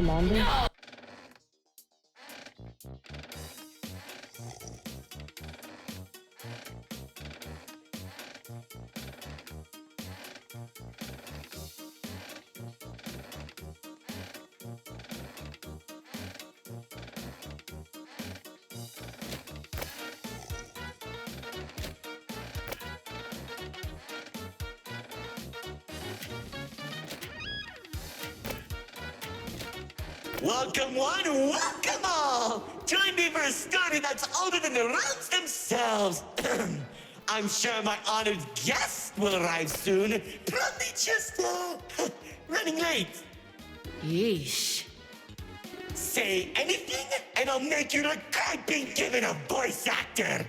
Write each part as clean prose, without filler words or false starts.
Commander. Welcome one, welcome all! Join me for a story that's older than the realms themselves. I'm sure my honored guest will arrive soon. Probably just, running late. Yeesh. Say anything, and I'll make you look like being given a voice actor.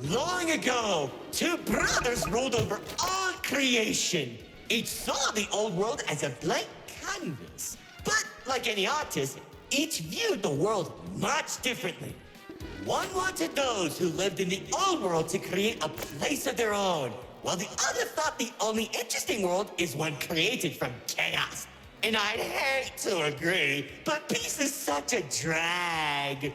Long ago, two brothers ruled over all creation. Each saw the old world as a blank canvas. But like any artist, each viewed the world much differently. One wanted those who lived in the old world to create a place of their own, while the other thought the only interesting world is one created from chaos. And I'd hate to agree, but peace is such a drag.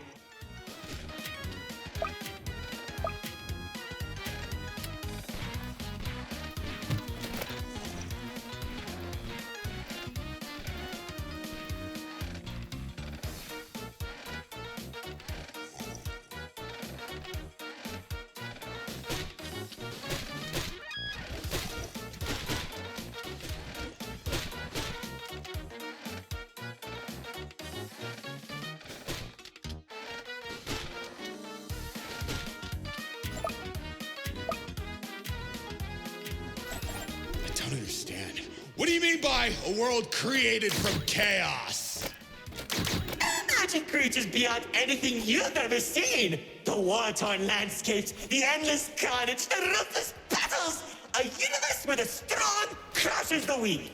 I don't understand. What do you mean by a world created from chaos? Imagine creatures beyond anything you've ever seen. The war-torn landscapes, the endless carnage, the ruthless battles. A universe where the strong crushes the weak.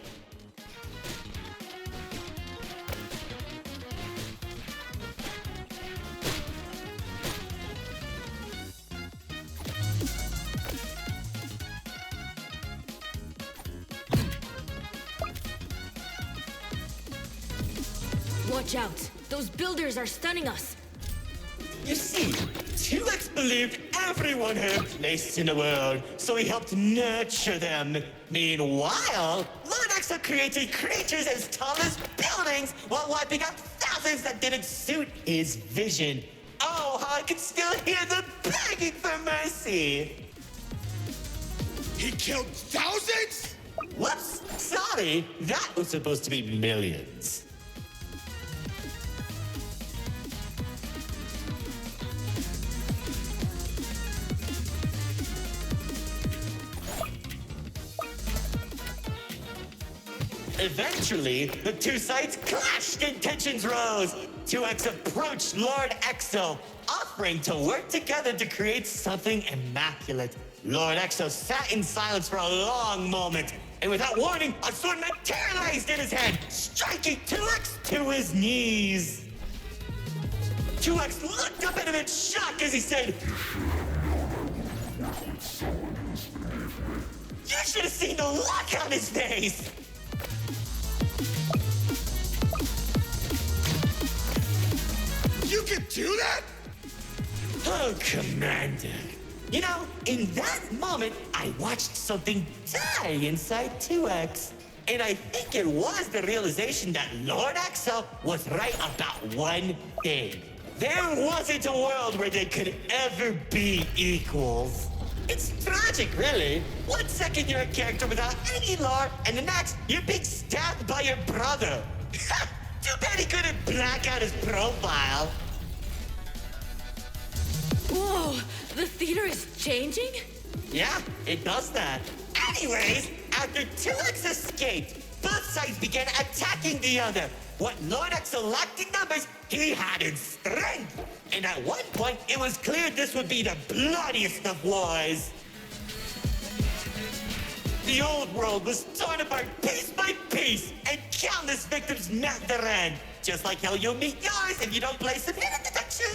Watch out! Those builders are stunning us! You see, 2X believed everyone had a place in the world, so he helped nurture them. Meanwhile, Lord Exo created creatures as tall as buildings while wiping out thousands that didn't suit his vision. Oh, how I can still hear them begging for mercy! He killed thousands? Whoops, sorry, that was supposed to be millions. Eventually, the two sides clashed and tensions rose. 2X approached Lord Exo, offering to work together to create something immaculate. Lord Exo sat in silence for a long moment, and without warning, a sword materialized in his hand, striking 2X to his knees. 2X looked up at him in shock as he said, "You should have seen the look on his face!" You can do that? Oh, Commander. You know, in that moment, I watched something die inside 2X. And I think it was the realization that Lord Exo was right about one thing. There wasn't a world where they could ever be equals. It's tragic, really. One second you're a character without any lore, and the next, you're being stabbed by your brother. Too bad he couldn't black out his profile. Whoa! The theater is changing? Yeah, it does that. Anyways, after 2X escaped, both sides began attacking the other. What Lord Exo lacked in numbers, he had in strength. And at one point, it was clear this would be the bloodiest of wars. The old world was torn apart piece by piece, and countless victims met their end. Just like how you'll meet yours if you don't play some hidden detection.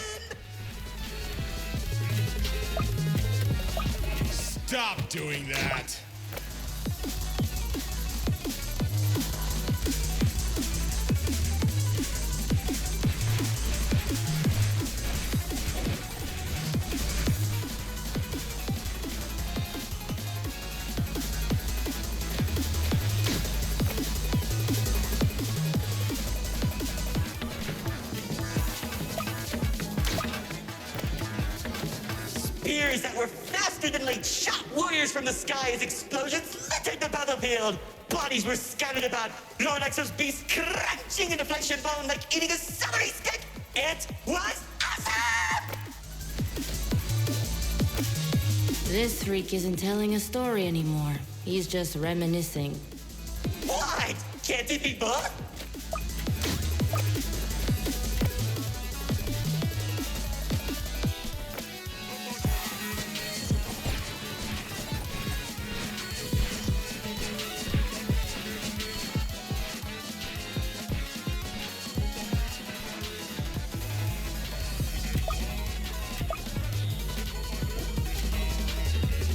Stop doing that. Spears that were faster than light shot warriors from the sky as explosions littered the battlefield. Bodies were scattered about, Lord Exo's beast crunching into flesh and bone like eating a celery stick. It was awesome! This freak isn't telling a story anymore. He's just reminiscing. What? Can't it be both?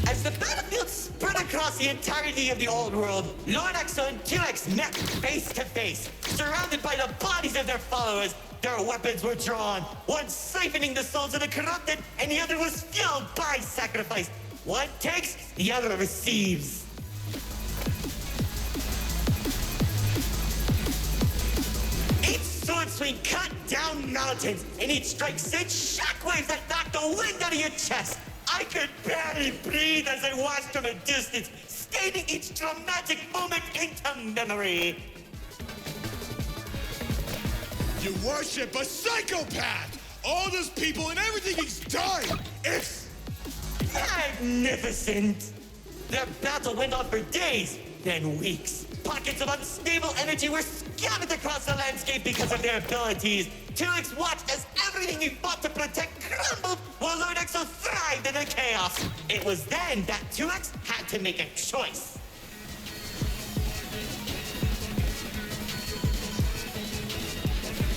As the battlefield spread across the entirety of the old world, Lord Exo and 2X met face to face. Surrounded by the bodies of their followers, their weapons were drawn, one siphoning the souls of the corrupted, and the other was fueled by sacrifice. One takes, the other receives. Each sword swing cut down mountains, and each strike sent shockwaves that knocked the wind out of your chest. I could barely breathe as I watched from a distance, staining each dramatic moment into memory. You worship a psychopath! All those people and everything he's done! It's Magnificent! Their battle went on for days, then weeks. Pockets of unstable energy were scattered across the landscape because of their abilities. 2X watched as everything he fought to protect crumbled, while Lord Exo thrived in the chaos. It was then that 2X had to make a choice.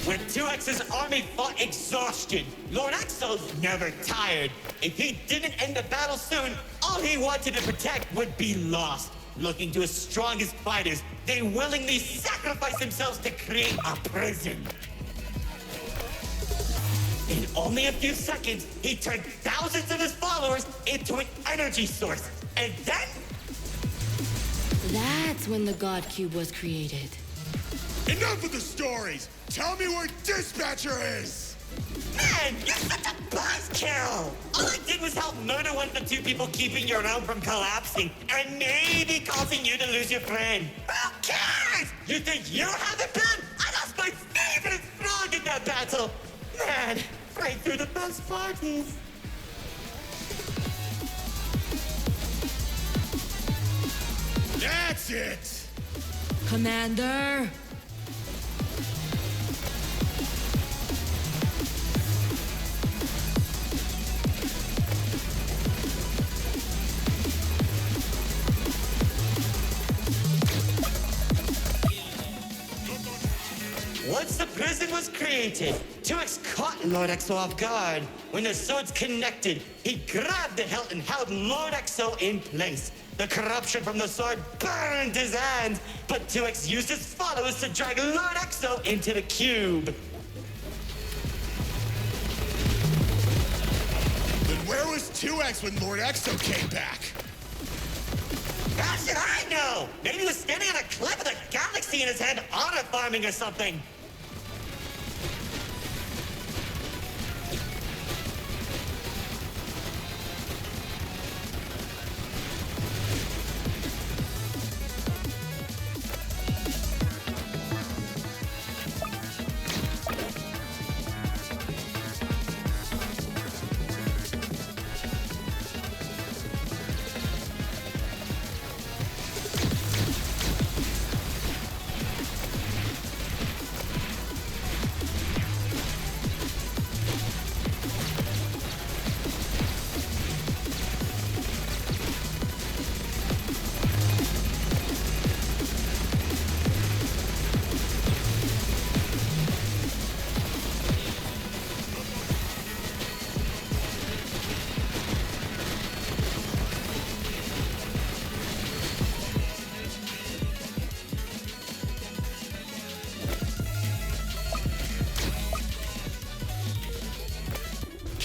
When 2X's army fought exhaustion, Lord Exo's never tired. If he didn't end the battle soon, all he wanted to protect would be lost. Looking to his strongest fighters, they willingly sacrificed themselves to create a prison. In only a few seconds, he turned thousands of his followers into an energy source. And then, That's when the God Cube was created. enough of the stories! Tell me where Dispatcher is! man, you're such a buzzkill! All I did was help murder one of the two people keeping your realm from collapsing, and maybe causing you to lose your friend. Who cares? You think you have it bad? I lost my favorite frog in that battle! Man, right through the best parties. That's it! Commander! Once the prison was created, 2X caught Lord Exo off guard. When the swords connected, he grabbed the hilt and held Lord Exo in place. The corruption from the sword burned his hands, but 2X used his followers to drag Lord Exo into the cube. Then where was 2X when Lord Exo came back? How should I know? Maybe he was standing on a cliff with a galaxy in his hand, honor farming or something.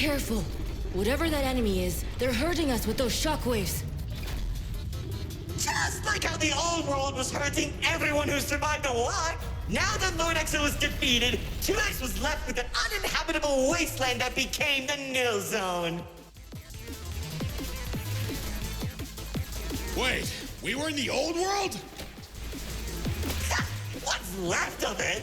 careful. Whatever that enemy is, they're hurting us with those shockwaves. Just like how the old world was hurting everyone who survived the war, now that Lord Exo was defeated, 2X was left with an uninhabitable wasteland that became the Nil Zone. Wait, we were in the old world? What's left of it?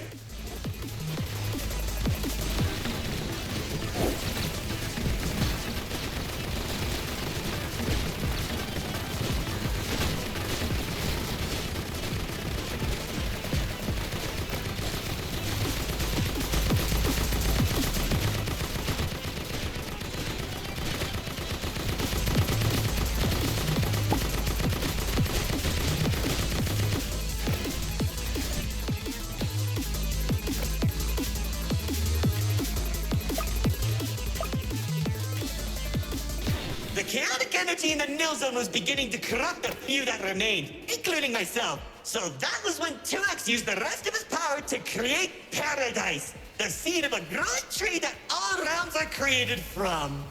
The chaotic energy in the Nil Zone was beginning to corrupt the few that remained, including myself. So that was when 2X used the rest of his power to create Paradise, the seed of a growing tree that all realms are created from.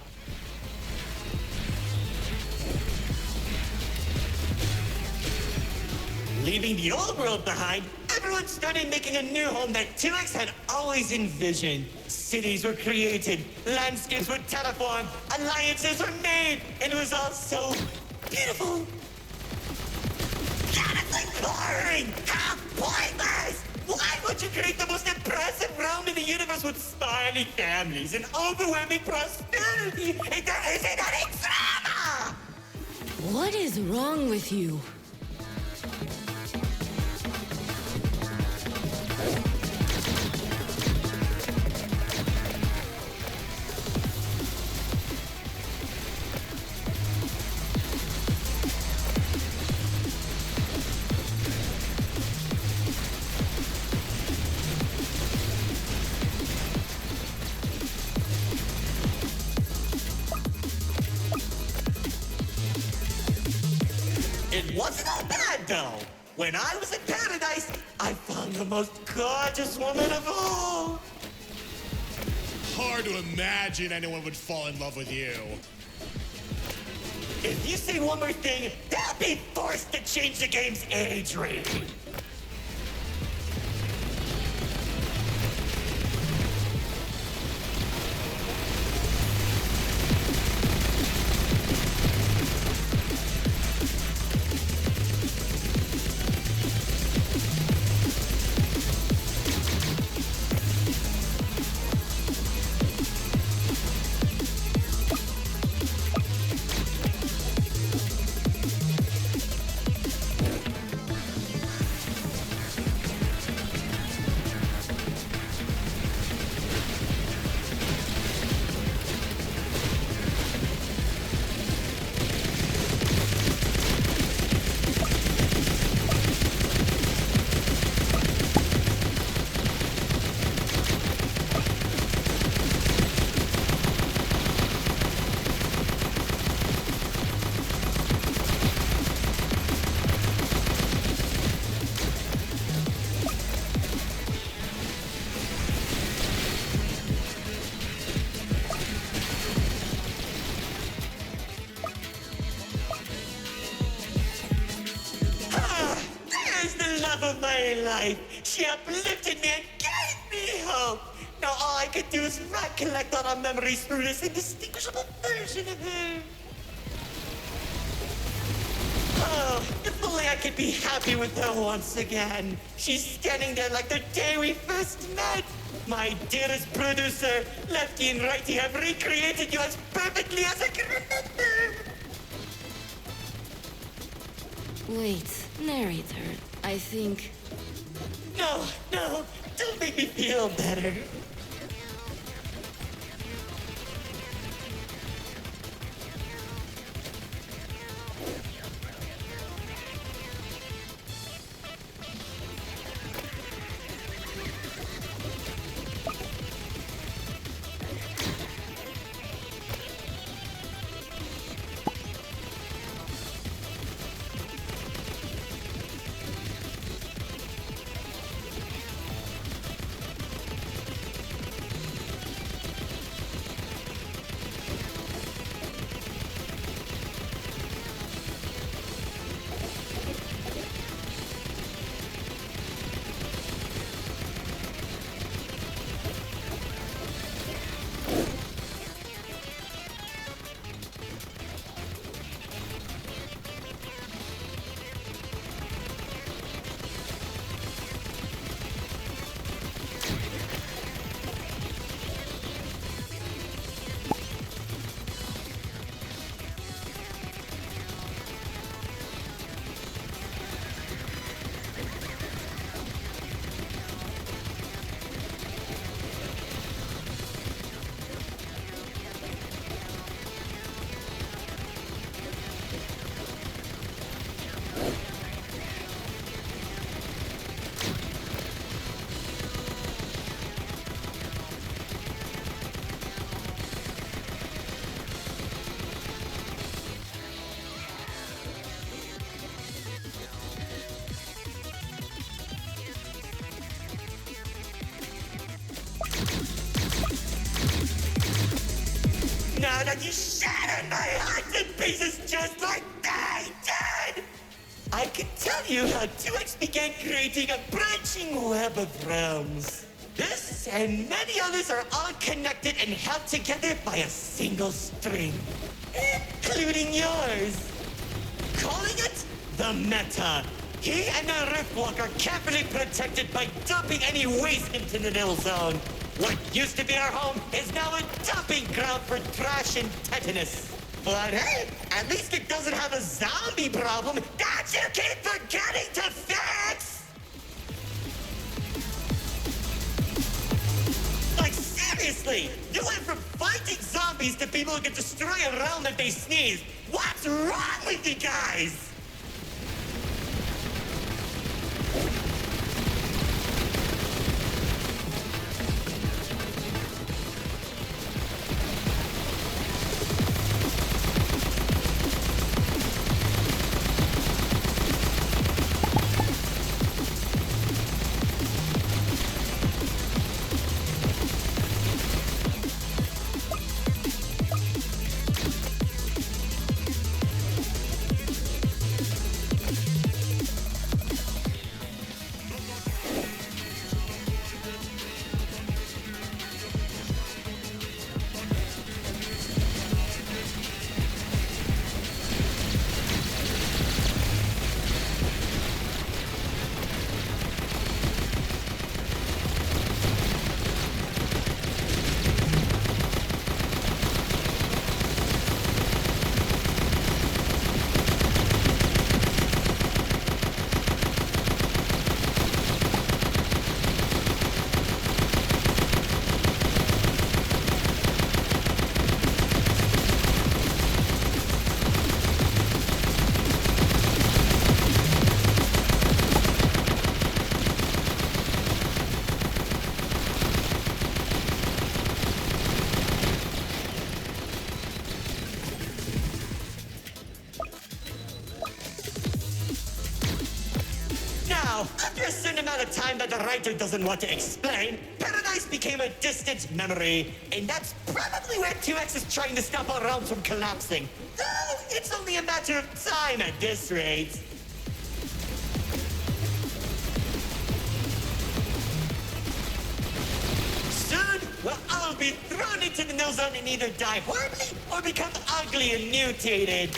Leaving the old world behind, everyone started making a new home that 2X had always envisioned. Cities were created, landscapes were terraformed, alliances were made, and it was all so beautiful. Honestly boring! How pointless! Why would you create the most impressive realm in the universe with smiling families and overwhelming prosperity if there isn't any drama? What is wrong with you? It wasn't all bad, though. When I was in Paradise, I found the most gorgeous woman of all. Hard to imagine anyone would fall in love with you. If you say one more thing, they'll be forced to change the game's age rating. Of my life. She uplifted me and gave me hope. Now all I could do is recollect all our memories through this indistinguishable version of her. Oh, if only I could be happy with her once again. She's standing there like the day we first met. My dearest producer, Lefty and Righty have recreated you as perfectly as I can remember. Wait, narrator. I think... No, don't make me feel better. and you shattered my heart to pieces just like they did! I can tell you how 2X began creating a branching web of realms. This and many others are all connected and held together by a single string, including yours. Calling it the Meta. He and the Riftwalk are carefully protected by dumping any waste into the Nil Zone. What used to be our home is now a dumping ground for trash and tetanus. But hey, at least it doesn't have a zombie problem that you keep forgetting to fix! Like seriously, you went from fighting zombies to people who can destroy a realm if they sneeze. What's wrong with you guys? After a certain amount of time that the writer doesn't want to explain, Paradise became a distant memory, and that's probably where 2X is trying to stop our realms from collapsing. Though it's only a matter of time at this rate. Soon, we'll all be thrown into the Nil Zone and either die horribly or become ugly and mutated.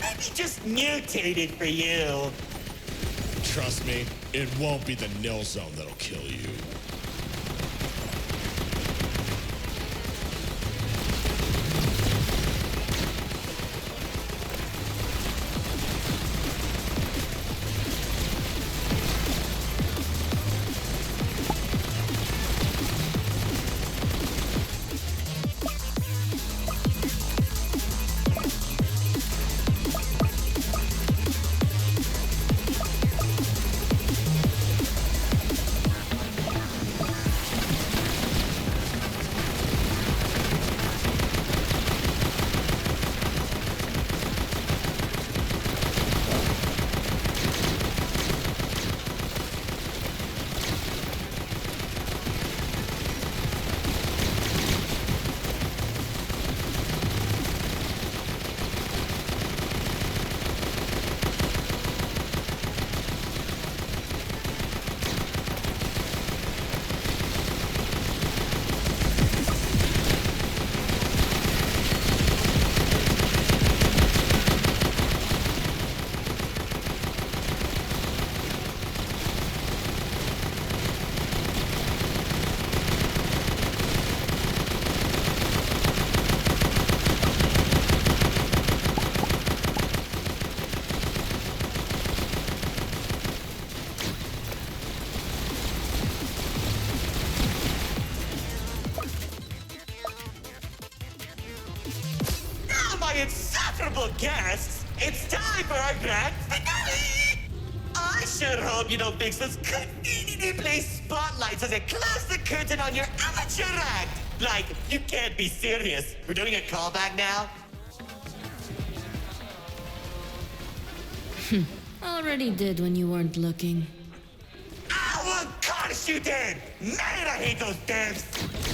Maybe just mutated for you. Trust me, it won't be the Nil Zone that'll kill you. Insufferable guests, it's time for our grand finale! I sure hope you don't fix those conveniently placed spotlights as I close the curtain on your amateur act. Like, you can't be serious. We're doing a callback now? Already did when you weren't looking. Of course you did! Man, I hate those devs!